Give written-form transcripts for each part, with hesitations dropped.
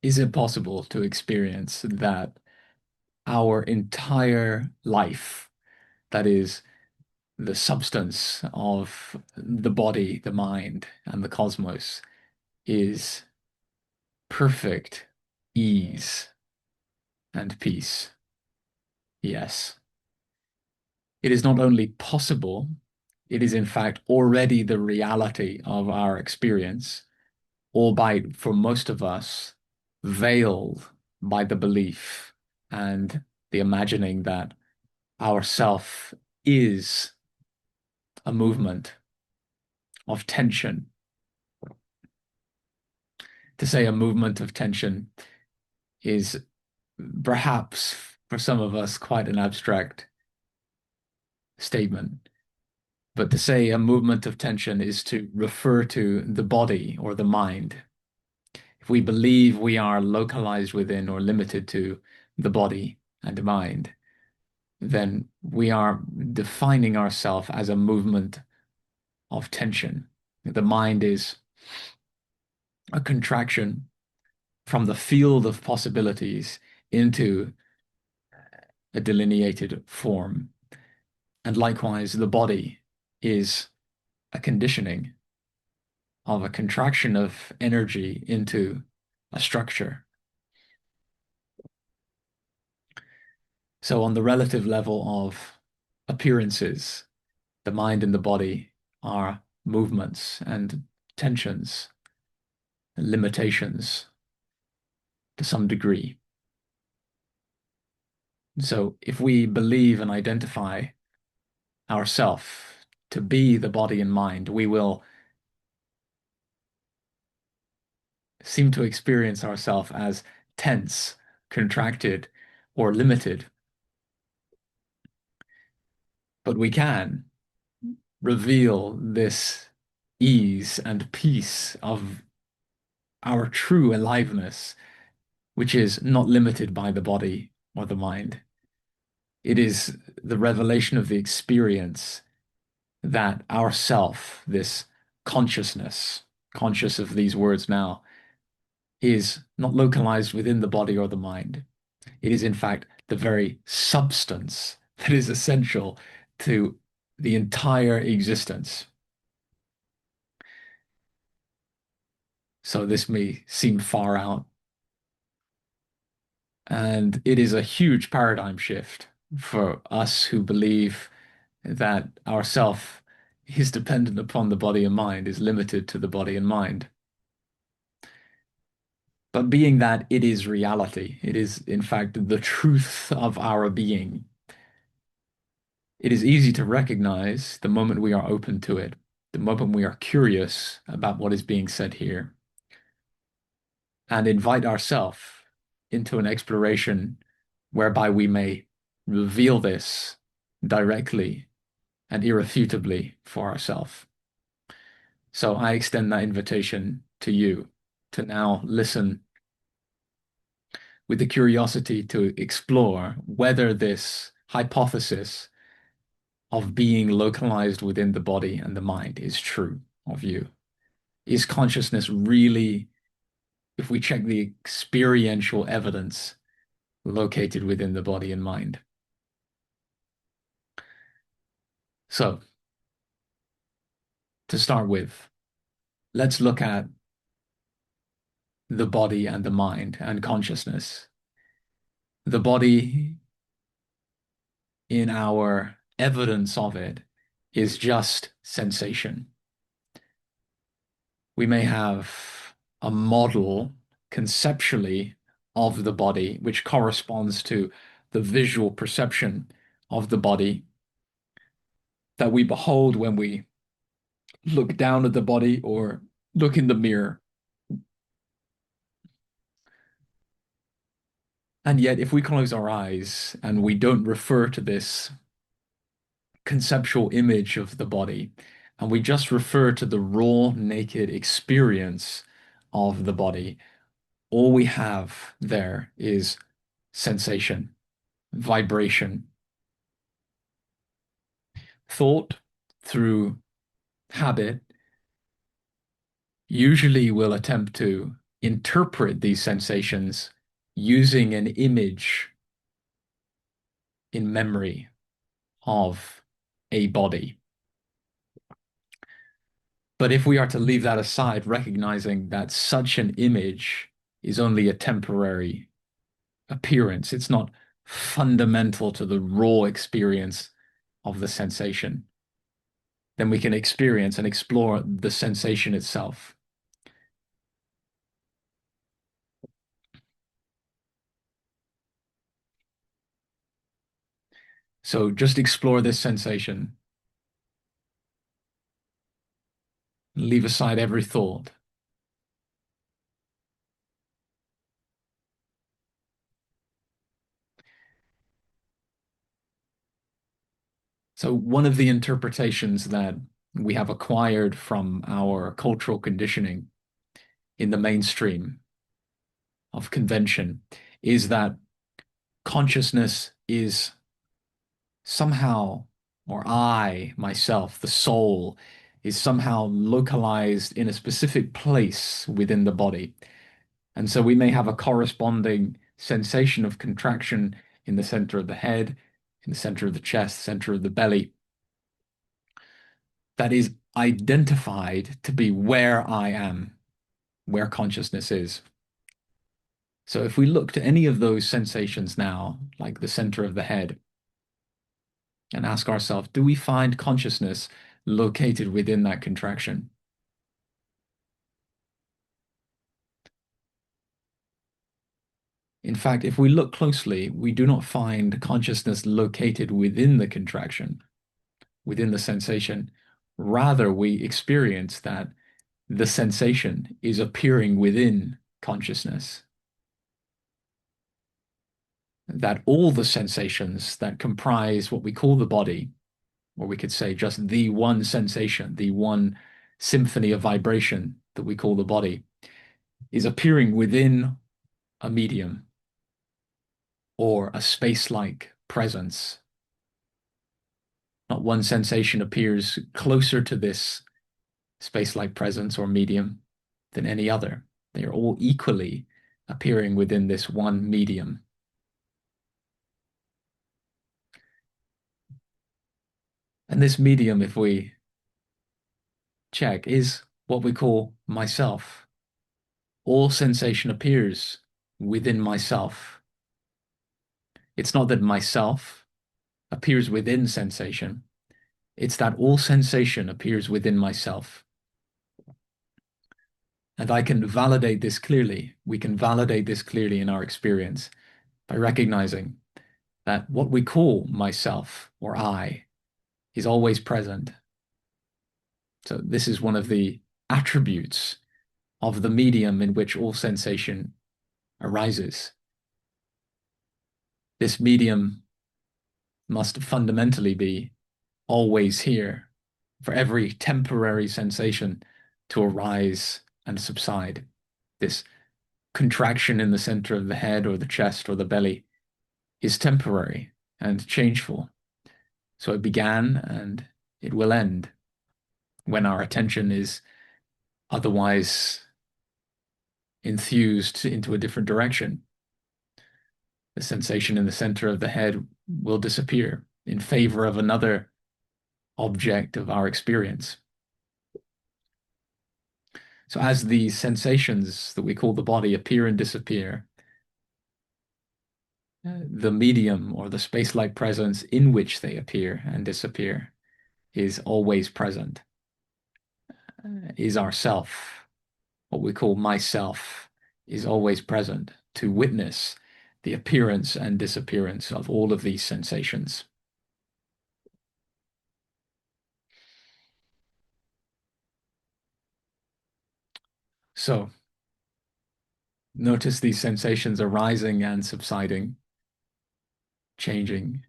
is it possible to experience that our entire life, that is the substance of the body, the mind, and the cosmos, is perfect ease and peace? Yes. It is not only possible, it is in fact already the reality of our experience, albeit for most of us, veiled by the belief and the imagining that our self is a movement of tension. To say a movement of tension is perhaps for some of us quite an abstract statement. But to say a movement of tension is to refer to the body or the mind. If we believe we are localized within or limited to the body and the mind, then we are defining ourselves as a movement of tension. The mind is a contraction from the field of possibilities into a delineated form. And likewise, the body is a conditioning of a contraction of energy into a structure. So, on the relative level of appearances, the mind and the body are movements and tensions and limitations to some degree. So, if we believe and identify ourself to be the body and mind, we will seem to experience ourselves as tense, contracted, or limited. But we can reveal this ease and peace of our true aliveness, which is not limited by the body or the mind. It is the revelation of the experience that our self, this consciousness, conscious of these words now, is not localized within the body or the mind. It is, in fact, the very substance that is essential to the entire existence. So this may seem far out, and it is a huge paradigm shift for us who believe that our self is dependent upon the body and mind, is limited to the body and mind. But being that it is reality, it is in fact the truth of our being, it is easy to recognize the moment we are open to it, the moment we are curious about what is being said here, and invite ourselves into an exploration whereby we may reveal this directly and irrefutably for ourselves. So I extend that invitation to you to now listen with the curiosity to explore whether this hypothesis of being localized within the body and the mind is true of you. Is consciousness really, if we check the experiential evidence, located within the body and mind? So, to start with, let's look at the body and the mind and consciousness. The body, in our evidence of it, is just sensation. We may have a model conceptually of the body, which corresponds to the visual perception of the body that we behold when we look down at the body or look in the mirror. And yet, if we close our eyes and we don't refer to this conceptual image of the body, and we just refer to the raw, naked experience of the body, all we have there is sensation, vibration. Thought through habit usually will attempt to interpret these sensations using an image in memory of a body. But if we are to leave that aside, recognizing that such an image is only a temporary appearance, it's not fundamental to the raw experience of the sensation, then we can experience and explore the sensation itself. So just explore this sensation, leave aside every thought. So one of the interpretations that we have acquired from our cultural conditioning in the mainstream of convention is that consciousness is somehow, or I, myself, the soul, is somehow localized in a specific place within the body. And so we may have a corresponding sensation of contraction in the center of the head, in the center of the chest, center of the belly, that is identified to be where I am, where consciousness is. So if we look to any of those sensations now, like the center of the head, and ask ourselves, do we find consciousness located within that contraction? In fact, if we look closely, we do not find consciousness located within the contraction, within the sensation. Rather, we experience that the sensation is appearing within consciousness. That all the sensations that comprise what we call the body, or we could say just the one sensation, the one symphony of vibration that we call the body, is appearing within a medium or a space-like presence. Not one sensation appears closer to this space-like presence or medium than any other. They are all equally appearing within this one medium. And this medium, if we check, is what we call myself. All sensation appears within myself. It's not that myself appears within sensation. It's that all sensation appears within myself. And I can validate this clearly. We can validate this clearly in our experience by recognizing that what we call myself or I is always present. So this is one of the attributes of the medium in which all sensation arises. This medium must fundamentally be always here for every temporary sensation to arise and subside. This contraction in the center of the head or the chest or the belly is temporary and changeful. So it began and it will end when our attention is otherwise enthused into a different direction. The sensation in the center of the head will disappear in favor of another object of our experience. So as these sensations that we call the body appear and disappear, the medium or the space-like presence in which they appear and disappear is always present, is ourself. What we call myself is always present to witness the appearance and disappearance of all of these sensations. So notice these sensations arising and subsiding, changing,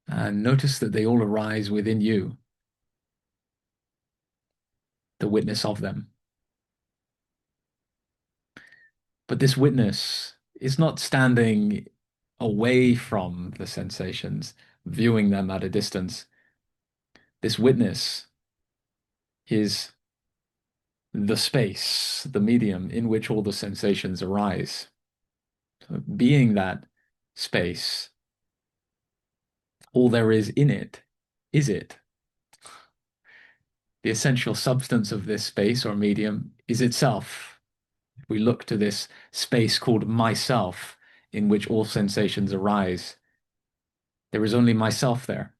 and notice that they all arise within you, the witness of them. But this witness is not standing away from the sensations, viewing them at a distance. This witness is the space, the medium in which all the sensations arise. So being that space, all there is in it is it. The essential substance of this space or medium is itself. If we look to this space called myself, in which all sensations arise, there is only myself there.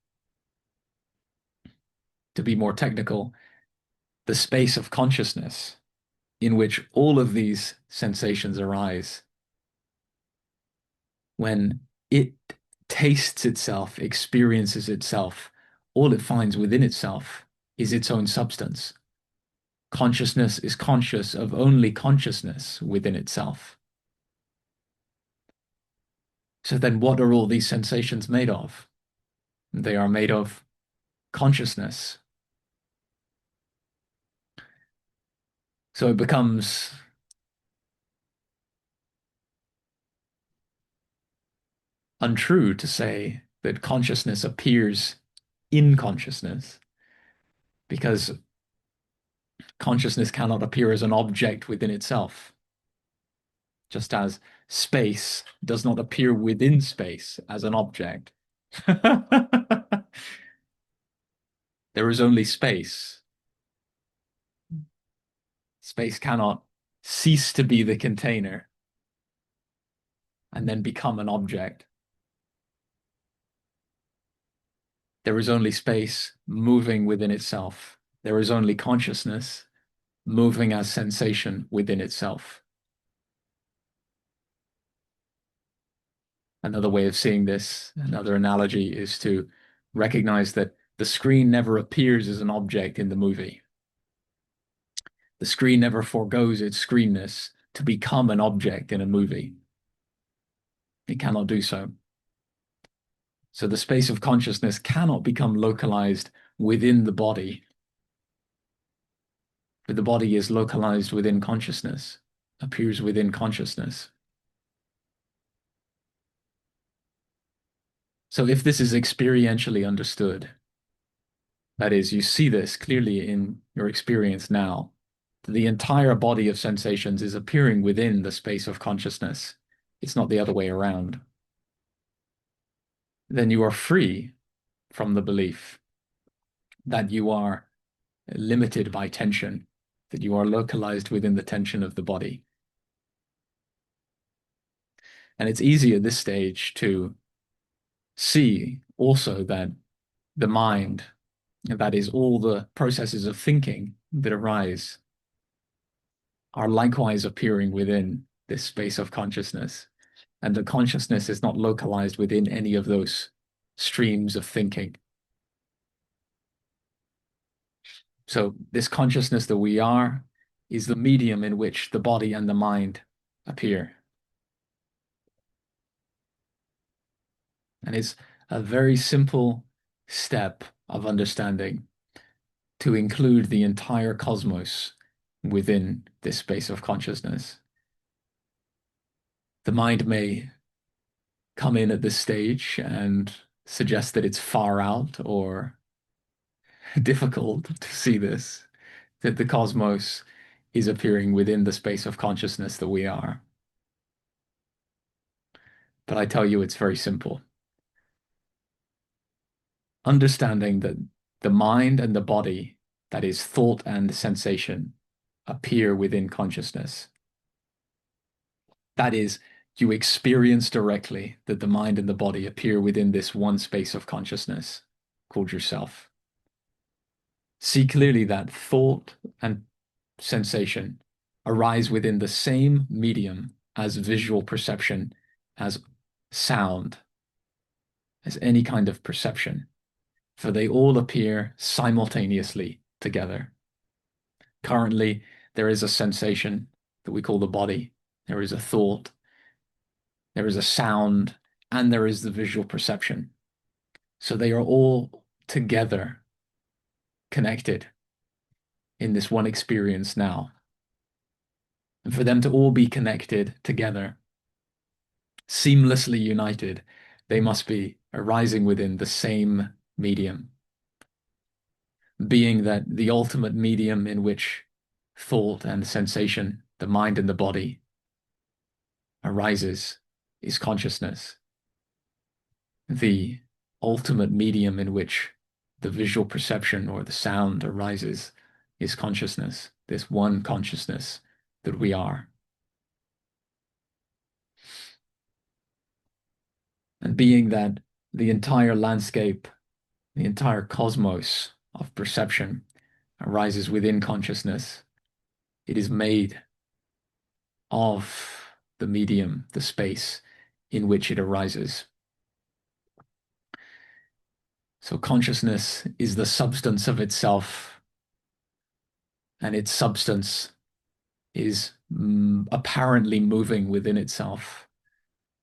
To be more technical, the space of consciousness in which all of these sensations arise, when it tastes itself, experiences itself, all it finds within itself is its own substance. Consciousness is conscious of only consciousness within itself. So then what are all these sensations made of? They are made of consciousness. So it becomes untrue to say that consciousness appears in consciousness, because consciousness cannot appear as an object within itself, just as space does not appear within space as an object. There is only space. Space cannot cease to be the container and then become an object. There is only space moving within itself. There is only consciousness moving as sensation within itself. Another way of seeing this, another analogy, is to recognize that the screen never appears as an object in the movie. The screen never forgoes its screenness to become an object in a movie. It cannot do so. So the space of consciousness cannot become localized within the body. But the body is localized within consciousness, appears within consciousness. So if this is experientially understood, that is, you see this clearly in your experience now, the entire body of sensations is appearing within the space of consciousness. It's not the other way around. Then you are free from the belief that you are limited by tension, that you are localized within the tension of the body. And it's easy at this stage to see also that the mind, that is, all the processes of thinking that arise, are likewise appearing within this space of consciousness. And the consciousness is not localized within any of those streams of thinking. So this consciousness that we are is the medium in which the body and the mind appear. And it's a very simple step of understanding to include the entire cosmos within this space of consciousness. The mind may come in at this stage and suggest that it's far out or difficult to see this, that the cosmos is appearing within the space of consciousness that we are. But I tell you, it's very simple. Understanding that the mind and the body, that is thought and sensation, appear within consciousness. That is, you experience directly that the mind and the body appear within this one space of consciousness called yourself. See clearly that thought and sensation arise within the same medium as visual perception, as sound, as any kind of perception, for they all appear simultaneously together. Currently, there is a sensation that we call the body. There is a thought, there is a sound, and there is the visual perception. So they are all together connected in this one experience now. And for them to all be connected together, seamlessly united, they must be arising within the same medium, being that the ultimate medium in which thought and sensation, the mind and the body arises is consciousness. The ultimate medium in which the visual perception or the sound arises is consciousness, this one consciousness that we are. And being that the entire landscape, the entire cosmos of perception arises within consciousness, it is made of the medium, the space in which it arises. So consciousness is the substance of itself, and its substance is apparently moving within itself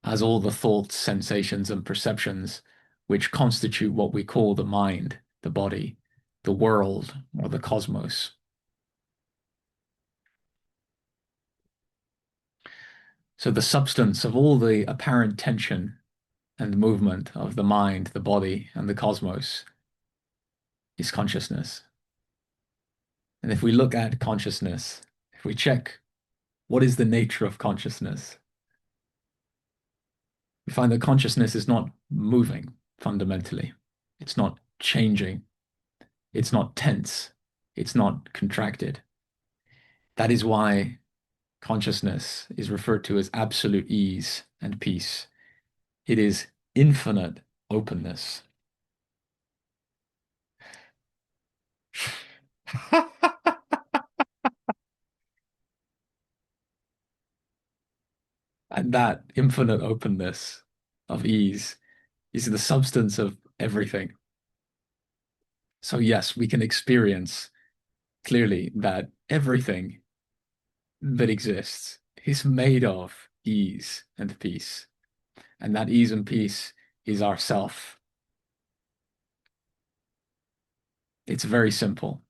as all the thoughts, sensations, and perceptions which constitute what we call the mind, the body, the world, or the cosmos. So the substance of all the apparent tension and movement of the mind, the body, and the cosmos is consciousness. And if we look at consciousness, if we check what is the nature of consciousness, we find that consciousness is not moving fundamentally. It's not changing. It's not tense. It's not contracted. That is why consciousness is referred to as absolute ease and peace. It is infinite openness. And that infinite openness of ease is the substance of everything. So yes, we can experience clearly that everything that exists is made of ease and peace. And that ease and peace is ourself. It's very simple.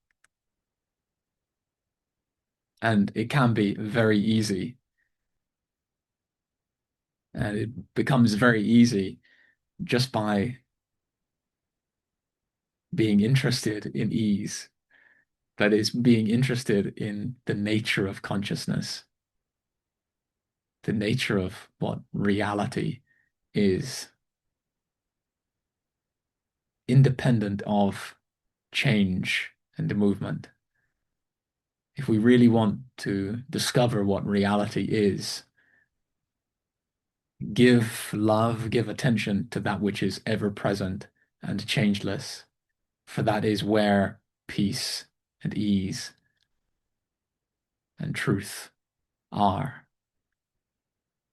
And it can be very easy. And it becomes very easy just by being interested in ease. That is, being interested in the nature of consciousness, the nature of what reality is, independent of change and movement. If we really want to discover what reality is, give love, give attention to that which is ever present and changeless, for that is where peace and ease and truth are.